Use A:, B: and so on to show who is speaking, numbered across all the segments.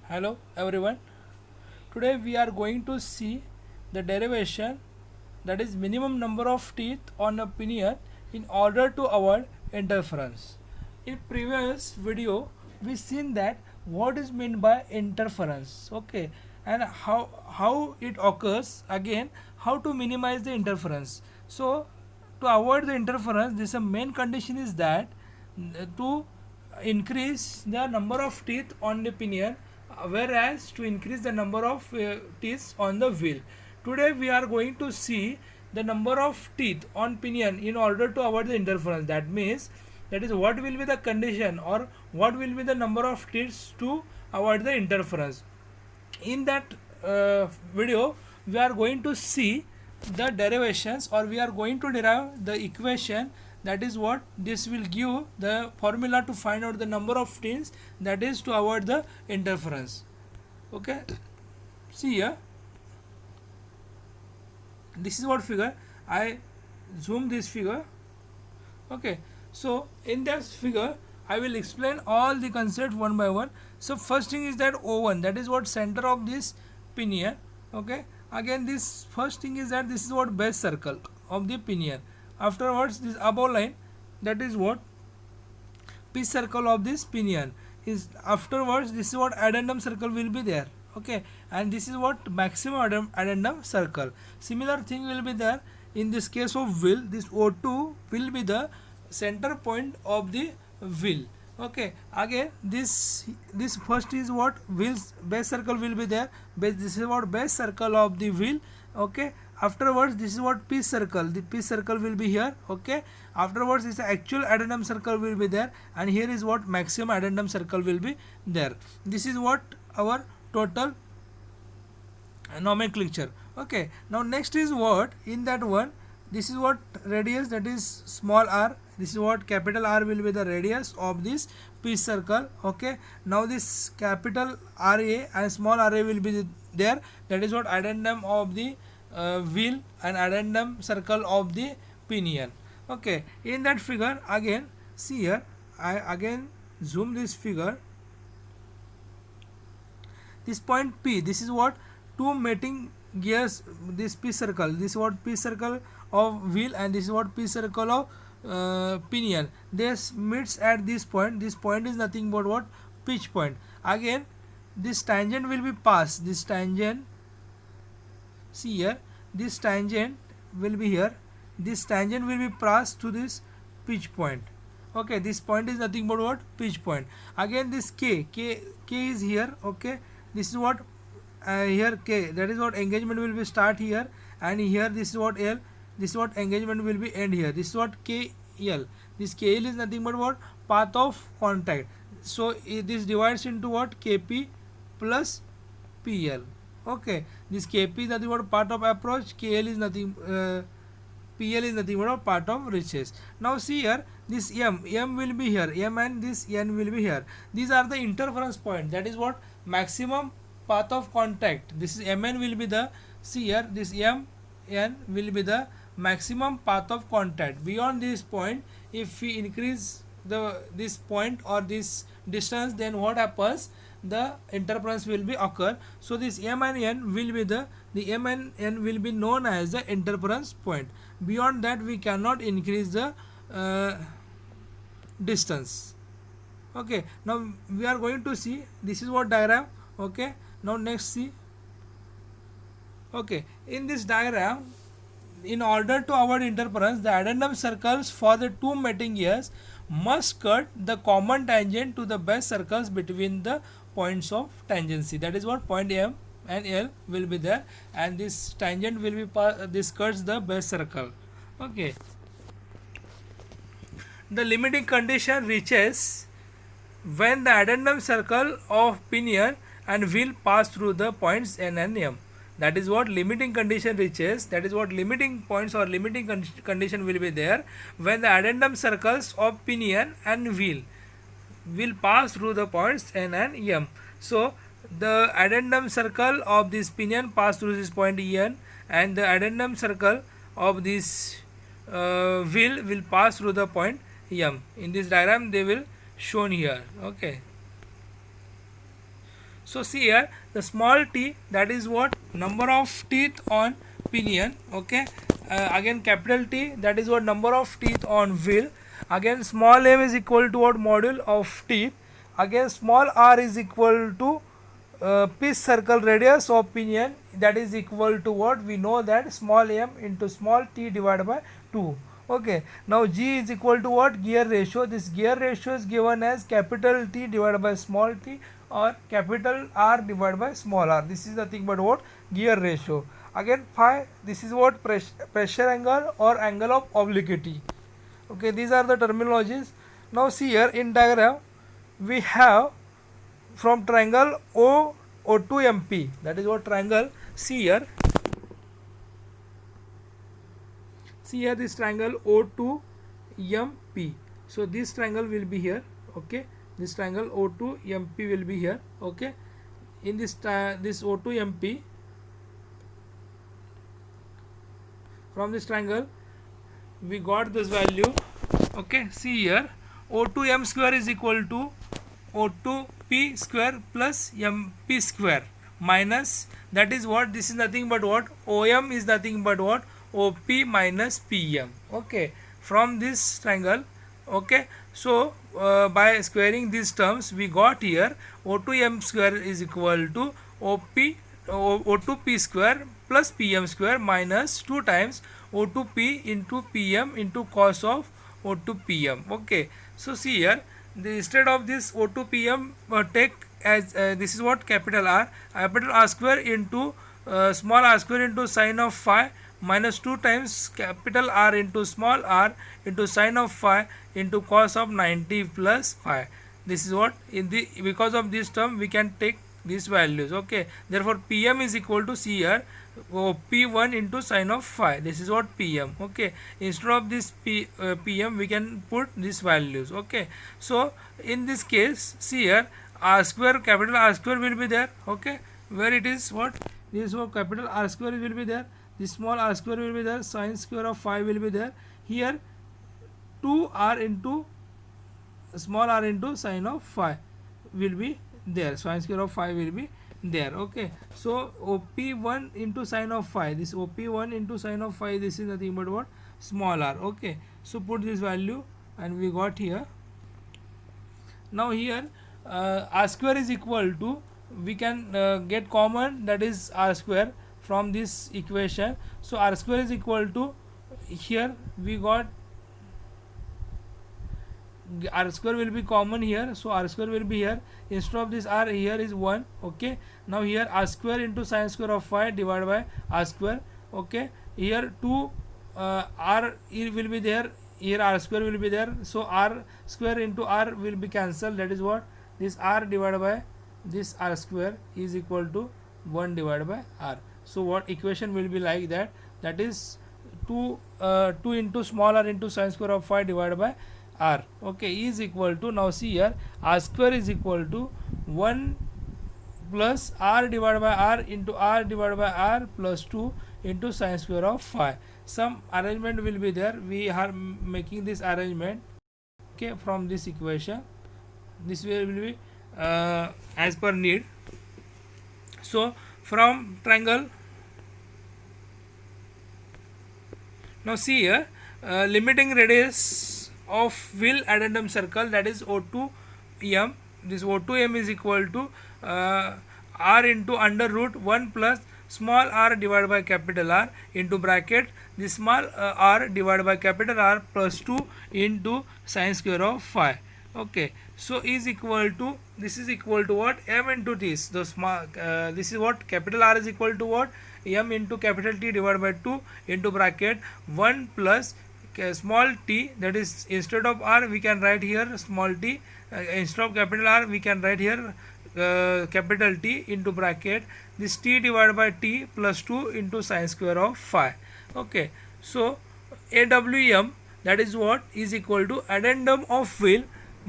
A: Hello everyone. Today we are going to see the derivation, that is minimum number of teeth on a pinion in order to avoid interference. In previous video we seen that what is meant by interference, okay, and how it occurs, again how to minimize the interference. So to avoid the interference, this main condition is that to increase the number of teeth on the pinion, whereas to increase the number of teeth on the wheel. Today we are going to see the number of teeth on pinion in order to avoid the interference. That means, that is what will be the condition or what will be the number of teeth to avoid the interference. In that video we are going to see the derivations, or we are going to derive the equation, that is what this will give the formula to find out the number of teens, that is to avoid the interference. Okay, see here, this is what figure. I zoom this figure. Okay, so in this figure I will explain all the concepts one by one. So first thing is that O1, that is what center of this pinion. Okay, again this first thing is that this is what base circle of the pinion. Afterwards this above line, that is what pitch circle of this pinion is. Afterwards this is what addendum circle will be there. Okay, and this is what maximum addendum circle. Similar thing will be there in this case of wheel. This O2 will be the center point of the wheel. Okay, again this first is what wheels base circle will be there. This is what base circle of the wheel. Okay, afterwards this is what pitch circle. The pitch circle will be here. Okay, afterwards this actual addendum circle will be there, and here is what maximum addendum circle will be there. This is what our total nomenclature. Okay, now next is what in that one, this is what radius, that is small r. This is what capital R will be the radius of this pitch circle. Okay, now this capital RA and small RA will be there, that is what addendum of the wheel and addendum circle of the pinion. Okay, in that figure again, see here, I again zoom this figure. This point P, this is what two mating gears, this P circle, this is what P circle of wheel, and this is what P circle of pinion. This meets at this point. This point is nothing but what pitch point. Again this tangent will be passed. This tangent, see here, this tangent will be here. This tangent will be passed to this pitch point. Okay, this point is nothing but what pitch point. Again this K is here. Okay, this is what here K, that is what engagement will be start here, and here this is what L, this is what engagement will be end here. This is what KL. This KL is nothing but what path of contact. So this divides into what KP plus PL. Okay, this KP is nothing but part of approach, KL is nothing, PL is nothing but a part of reaches. Now see here, this M will be here, M and this N will be here. These are the interference point, that is what maximum path of contact. This is Mn will be the, see here, this Mn will be the maximum path of contact. Beyond this point, if we increase this point or this distance, then what happens, the interference will be occur. So this M and N will be the M and N will be known as the interference point. Beyond that we cannot increase the distance. Okay, now we are going to see, this is what diagram. Okay, now next see. Okay, in this diagram, in order to avoid interference, the addendum circles for the two mating gears must cut the common tangent to the base circles between the points of tangency. That is what point M and L will be there, and this tangent will be this cuts the base circle. Okay, the limiting condition reaches when the addendum circle of pinion and wheel pass through the points N and M. That is what limiting condition reaches, that is what limiting points or limiting condition will be there when the addendum circles of pinion and wheel will pass through the points N and M. So the addendum circle of this pinion pass through this point N, and the addendum circle of this wheel will pass through the point M. In this diagram they will shown here. Okay, So see here, the small t, that is what, number of teeth on pinion. Okay, again capital T, that is what, number of teeth on wheel. Again small m is equal to what, module of teeth. Again small r is equal to piece circle radius of pinion, that is equal to what, we know that small m into small t divided by 2. Okay, now g is equal to what, gear ratio. This gear ratio is given as capital T divided by small t, or capital R divided by small r. This is nothing but what, gear ratio. Again phi, this is what, pressure angle or angle of obliquity. Okay, these are the terminologies. Now see here in diagram, we have from triangle O2MP, that is what triangle. See here this triangle O2MP. So this triangle will be here. Okay, this triangle O2MP will be here. Okay, in this this O2MP, from this triangle we got this value. Okay, see here, O2M square is equal to O2P square plus MP square minus, that is what, this is nothing but what, OM is nothing but what, OP minus PM. Okay, from this triangle. Okay, so by squaring these terms, we got here O2M square is equal to O2P square plus PM square minus 2 times O2P into PM into cos of O2PM. Okay, so see here, instead of this O2PM, take as this is what, capital R square into small r square into sine of phi minus 2 times capital R into small r into sine of phi into cos of 90 plus phi. This is what, in the, because of this term we can take these values. Okay, therefore PM is equal to, see here, P1 into sine of phi. This is what, PM. Okay, instead of this PM we can put these values. Okay, so in this case, see here, R square, capital R square will be there. Okay, where it is what, this is what, capital R square will be there, this small r square will be there, sine square of phi will be there. Here 2r into small r into sine of phi will be there, sine square of phi will be there. Okay, so OP1 into sine of phi, this OP1 into sine of phi, this is nothing but what, small r. Okay, so put this value and we got here. Now here r square is equal to, we can get common, that is r square from this equation. So r square is equal to, here we got r square will be common here, so r square will be here, instead of this r, here is 1. Okay, now here r square into sine square of phi divided by r square. Okay, here 2 r will be there, here r square will be there, so r square into r will be cancelled, that is what, this r divided by this r square is equal to 1 divided by r. So what equation will be like that, that is 2 into small r into sine square of phi divided by r. Okay, is equal to, now see here, r square is equal to 1 plus r divided by r into r divided by r plus 2 into sine square of phi. Some arrangement will be there, we are making this arrangement. Okay, from this equation, this will be as per need. So from triangle, now see here, limiting radius of wheel addendum circle, that is O2M. This O2M is equal to r into under root 1 plus small r divided by capital R into bracket this small r divided by capital R plus 2 into sine square of phi. Okay, so is equal to, this is equal to what, m into this, the small this is what, capital R is equal to what, m into capital T divided by 2 into bracket 1 plus small t, that is instead of r we can write here small t, instead of capital R we can write here capital T into bracket this t divided by t plus 2 into sine square of phi. Okay, so AWM, that is what, is equal to addendum of wheel,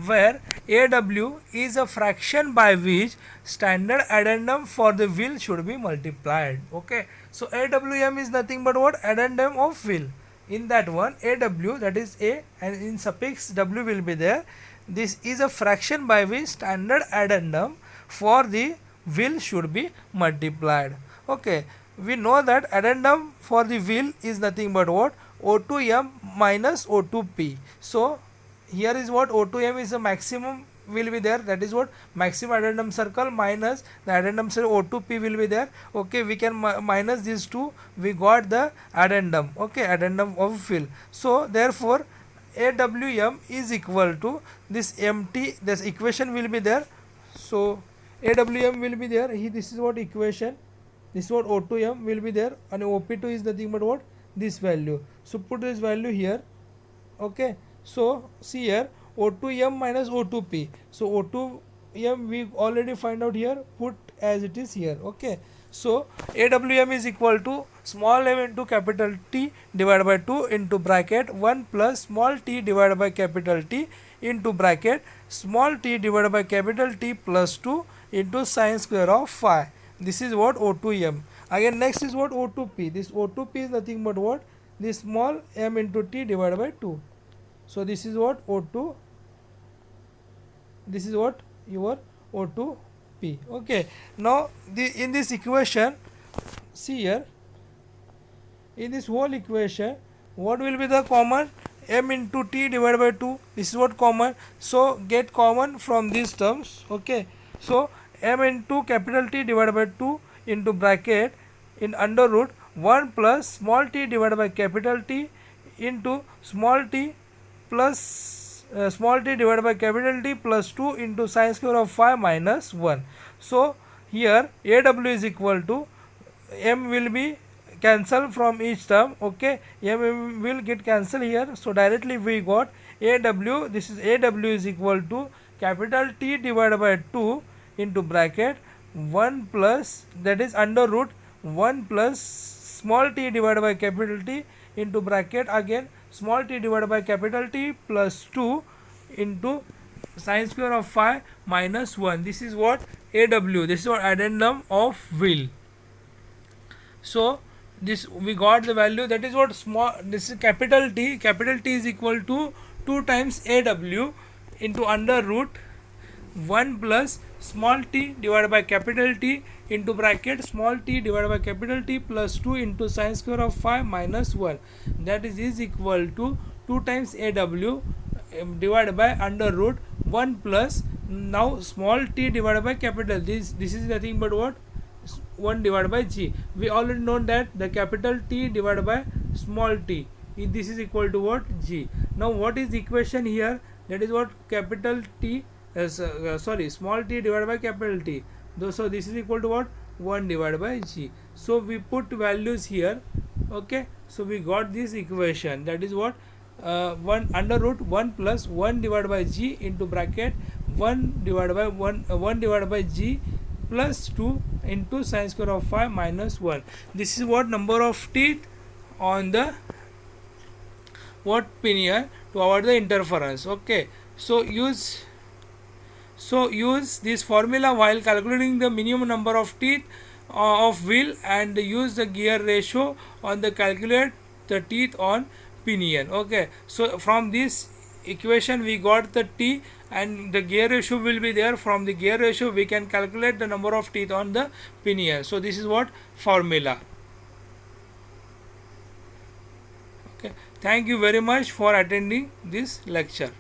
A: where AW is a fraction by which standard addendum for the wheel should be multiplied. Okay, so AWM is nothing but what, addendum of wheel. In that one, AW, that is A, and in suffix W will be there. This is a fraction by which standard addendum for the wheel should be multiplied. Okay, we know that addendum for the wheel is nothing but what, O2m minus O2p. So here is what, O2m is the maximum will be there, that is what maximum addendum circle minus the addendum circle O2p will be there. Okay, we can minus these two, we got the addendum. Okay, addendum of wheel. So therefore AWM is equal to this MT, this equation will be there. So AWM will be there, this is what equation, this is what O2m will be there, and OP2 is nothing but what, this value. So put this value here. Okay, so see here, O2m minus O2p. So O2m we already find out here, put as it is here. Okay, so AWM is equal to small m into capital T divided by 2 into bracket 1 plus small t divided by capital T into bracket small t divided by capital T plus 2 into sine square of phi. This is what O2m. Again next is what O2p. This O2p is nothing but what, this small m into t divided by 2. So this is what O2, this is what your O2p. Okay, now in this equation, see here, in this whole equation what will be the common, m into t divided by 2, this is what common. So get common from these terms. Okay, so m into capital T divided by 2 into bracket in under root 1 plus small t divided by capital T into small t plus small t divided by capital T plus 2 into sine square of phi minus 1. So here AW is equal to, m will be cancel from each term. Okay, m will get cancel here. So directly we got AW, this is AW is equal to capital T divided by 2 into bracket 1 plus, that is under root 1 plus small t divided by capital T into bracket again small t divided by capital T plus 2 into sine square of phi minus 1. This is what AW, this is what addendum of wheel. So this we got the value, that is what small, this is capital T is equal to 2 times AW into under root 1 plus small t divided by capital T into bracket small t divided by capital T plus 2 into sine square of phi minus 1, that is equal to 2 times AW divided by under root 1 plus now small t divided by capital, this is nothing but what, 1 divided by g. We already know that the capital T divided by small t, this is equal to what, g. Now what is the equation here, that is what capital T small t divided by capital T. So this is equal to what, 1 divided by g. So we put values here. Okay, so we got this equation, that is what 1 under root 1 plus 1 divided by g into bracket 1 divided by 1 divided by g plus 2 into sine square of phi minus 1. This is what number of teeth on the what pinion to avoid the interference. Okay, so use this formula while calculating the minimum number of teeth of wheel, and use the gear ratio on the calculate the teeth on pinion. Okay, so from this equation we got the T and the gear ratio will be there. From the gear ratio we can calculate the number of teeth on the pinion. So this is what formula. Okay, thank you very much for attending this lecture.